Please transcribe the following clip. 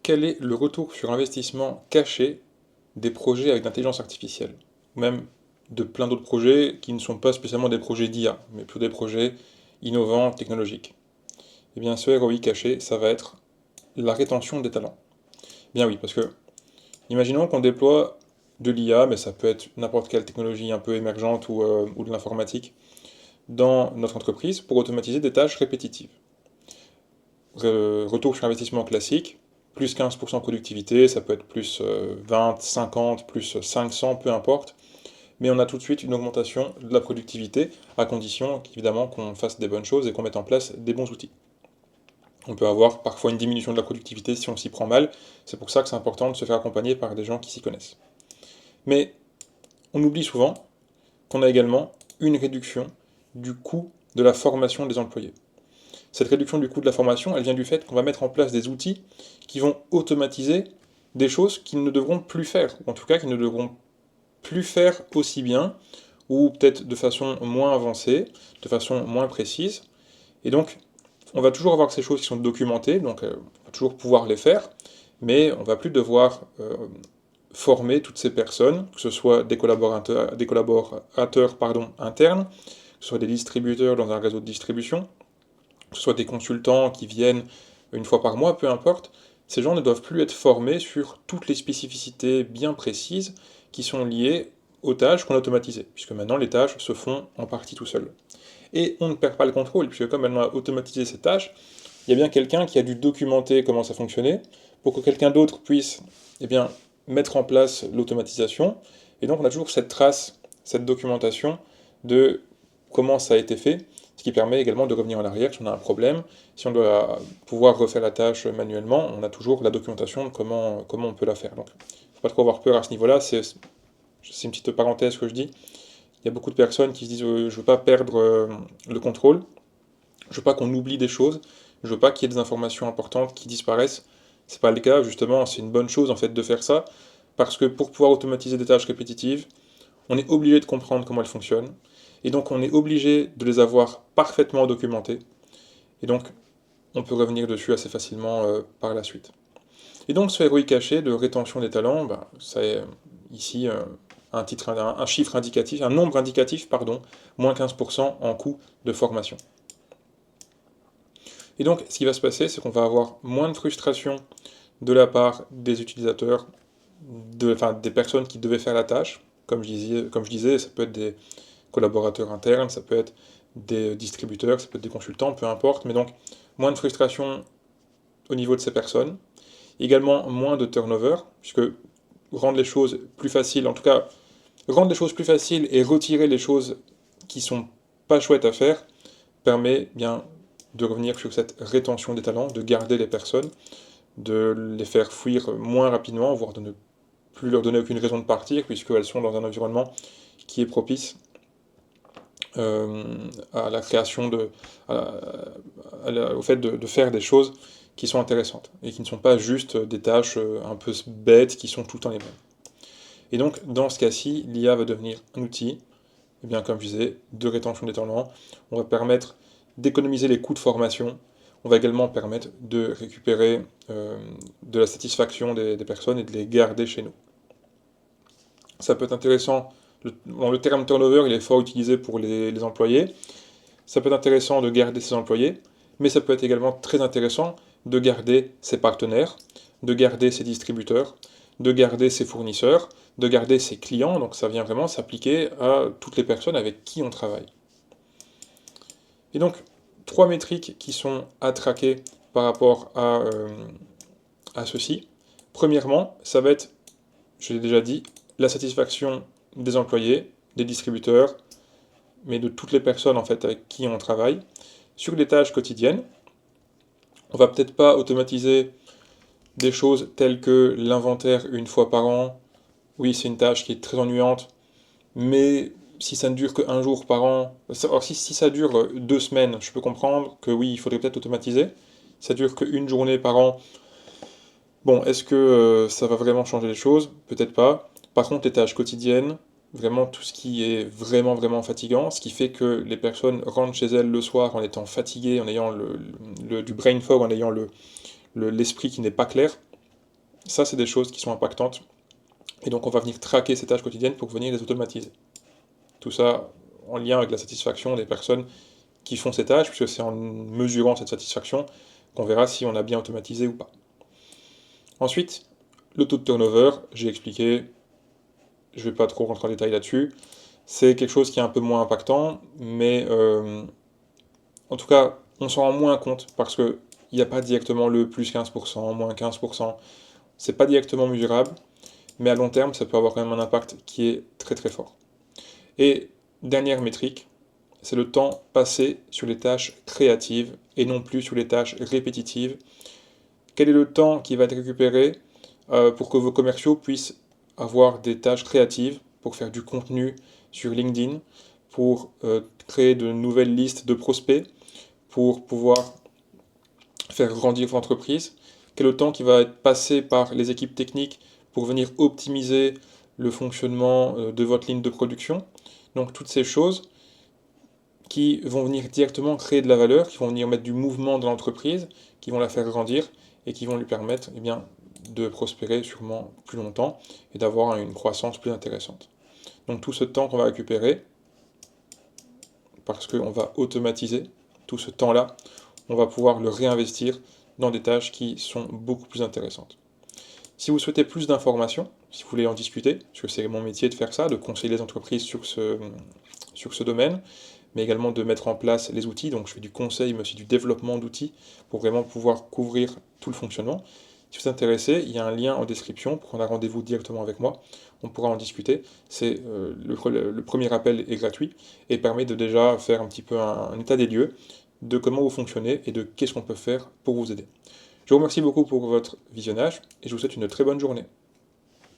quel est le retour sur investissement caché des projets avec l'intelligence artificielle? Ou même de plein d'autres projets qui ne sont pas spécialement des projets d'IA, mais plutôt des projets innovants, technologiques. Eh bien, ce ROI caché, ça va être la rétention des talents. Bien oui, parce que imaginons qu'on déploie de l'IA, mais ça peut être n'importe quelle technologie un peu émergente ou de l'informatique, dans notre entreprise pour automatiser des tâches répétitives. Retour sur investissement classique, plus 15% de productivité, ça peut être plus 20, 50, plus 500, peu importe, mais on a tout de suite une augmentation de la productivité, à condition évidemment qu'on fasse des bonnes choses et qu'on mette en place des bons outils. On peut avoir parfois une diminution de la productivité si on s'y prend mal, c'est pour ça que c'est important de se faire accompagner par des gens qui s'y connaissent. Mais on oublie souvent qu'on a également une réduction du coût de la formation des employés. Cette réduction du coût de la formation, elle vient du fait qu'on va mettre en place des outils qui vont automatiser des choses qu'ils ne devront plus faire, ou en tout cas qu'ils ne devront plus faire aussi bien, ou peut-être de façon moins avancée, de façon moins précise. Et donc, on va toujours avoir ces choses qui sont documentées, donc on va toujours pouvoir les faire, mais on va plus devoir former toutes ces personnes, que ce soit des collaborateurs internes, que ce soit des distributeurs dans un réseau de distribution, que ce soit des consultants qui viennent une fois par mois, peu importe, ces gens ne doivent plus être formés sur toutes les spécificités bien précises qui sont liées aux tâches qu'on a automatisées, puisque maintenant les tâches se font en partie tout seuls. Et on ne perd pas le contrôle, puisque comme on a automatisé ces tâches, il y a bien quelqu'un qui a dû documenter comment ça fonctionnait, pour que quelqu'un d'autre puisse mettre en place l'automatisation, et donc on a toujours cette trace, cette documentation de comment ça a été fait, ce qui permet également de revenir en arrière si on a un problème. Si on doit pouvoir refaire la tâche manuellement, on a toujours la documentation de comment on peut la faire. Donc, il ne faut pas trop avoir peur à ce niveau-là, c'est une petite parenthèse que je dis. Il y a beaucoup de personnes qui se disent je ne veux pas perdre le contrôle, je ne veux pas qu'on oublie des choses, je ne veux pas qu'il y ait des informations importantes qui disparaissent. C'est pas le cas, justement, c'est une bonne chose en fait de faire ça, parce que pour pouvoir automatiser des tâches répétitives, on est obligé de comprendre comment elles fonctionnent, et donc on est obligé de les avoir parfaitement documentées, et donc on peut revenir dessus assez facilement par la suite. Et donc ce ROI caché de rétention des talents, c'est ici un chiffre indicatif, un nombre indicatif, pardon, moins 15% en coût de formation. Et donc ce qui va se passer, c'est qu'on va avoir moins de frustration de la part des utilisateurs, des personnes qui devaient faire la tâche. Comme je disais, ça peut être des collaborateurs internes, ça peut être des distributeurs, ça peut être des consultants, peu importe. Mais donc, moins de frustration au niveau de ces personnes. Également, moins de turnover, puisque rendre les choses plus faciles, en tout cas, rendre les choses plus faciles et retirer les choses qui sont pas chouettes à faire, permet bien de revenir sur cette rétention des talents, de garder les personnes, de les faire fuir moins rapidement, voire de ne plus leur donner aucune raison de partir, puisqu'elles sont dans un environnement qui est propice à la création au fait de faire des choses qui sont intéressantes, et qui ne sont pas juste des tâches un peu bêtes qui sont tout le temps les mêmes. Et donc, dans ce cas-ci, l'IA va devenir un outil, et bien, comme je disais, de rétention des talents. On va permettre d'économiser les coûts de formation. On va également permettre de récupérer de la satisfaction des personnes et de les garder chez nous. Ça peut être intéressant, le terme turnover, il est fort utilisé pour les employés. Ça peut être intéressant de garder ses employés, mais ça peut être également très intéressant de garder ses partenaires, de garder ses distributeurs, de garder ses fournisseurs, de garder ses clients. Donc ça vient vraiment s'appliquer à toutes les personnes avec qui on travaille. Et donc, 3 métriques qui sont à traquer par rapport à ceci. Premièrement, ça va être, je l'ai déjà dit, la satisfaction des employés, des distributeurs, mais de toutes les personnes en fait avec qui on travaille, sur des tâches quotidiennes. On va peut-être pas automatiser des choses telles que l'inventaire une fois par an. Oui, c'est une tâche qui est très ennuyante, mais si ça ne dure qu'un jour par an, alors si ça dure 2 semaines, je peux comprendre que oui, il faudrait peut-être automatiser. Si ça dure qu'une journée par an, bon, est-ce que ça va vraiment changer les choses? Peut-être pas. Par contre, les tâches quotidiennes, vraiment tout ce qui est vraiment vraiment fatigant, ce qui fait que les personnes rentrent chez elles le soir en étant fatiguées, en ayant du brain fog, en ayant l'esprit qui n'est pas clair, Ça, c'est des choses qui sont impactantes. Et donc, on va venir traquer ces tâches quotidiennes pour venir les automatiser. Tout ça en lien avec la satisfaction des personnes qui font ces tâches, puisque c'est en mesurant cette satisfaction qu'on verra si on a bien automatisé ou pas. Ensuite, le taux de turnover, j'ai expliqué, je ne vais pas trop rentrer en détail là-dessus. C'est quelque chose qui est un peu moins impactant, mais en tout cas, on s'en rend moins compte parce qu'il n'y a pas directement le plus 15%, moins 15%. C'est pas directement mesurable, mais à long terme, ça peut avoir quand même un impact qui est très très fort. Et dernière métrique, c'est le temps passé sur les tâches créatives et non plus sur les tâches répétitives. Quel est le temps qui va être récupéré pour que vos commerciaux puissent avoir des tâches créatives pour faire du contenu sur LinkedIn, pour créer de nouvelles listes de prospects, pour pouvoir faire grandir votre entreprise? Quel est le temps qui va être passé par les équipes techniques pour venir optimiser le fonctionnement de votre ligne de production? Donc toutes ces choses qui vont venir directement créer de la valeur, qui vont venir mettre du mouvement dans l'entreprise, qui vont la faire grandir et qui vont lui permettre eh bien, de prospérer sûrement plus longtemps et d'avoir une croissance plus intéressante. Donc tout ce temps qu'on va récupérer, parce qu'on va automatiser tout ce temps-là, on va pouvoir le réinvestir dans des tâches qui sont beaucoup plus intéressantes. Si vous souhaitez plus d'informations, si vous voulez en discuter, parce que c'est mon métier de faire ça, de conseiller les entreprises sur ce domaine, mais également de mettre en place les outils, donc je fais du conseil, mais aussi du développement d'outils, pour vraiment pouvoir couvrir tout le fonctionnement. Si vous êtes intéressé, il y a un lien en description pour prendre un rendez-vous directement avec moi. On pourra en discuter. C'est le premier appel est gratuit et permet de déjà faire un petit peu un état des lieux de comment vous fonctionnez et de qu'est-ce qu'on peut faire pour vous aider. Je vous remercie beaucoup pour votre visionnage et je vous souhaite une très bonne journée.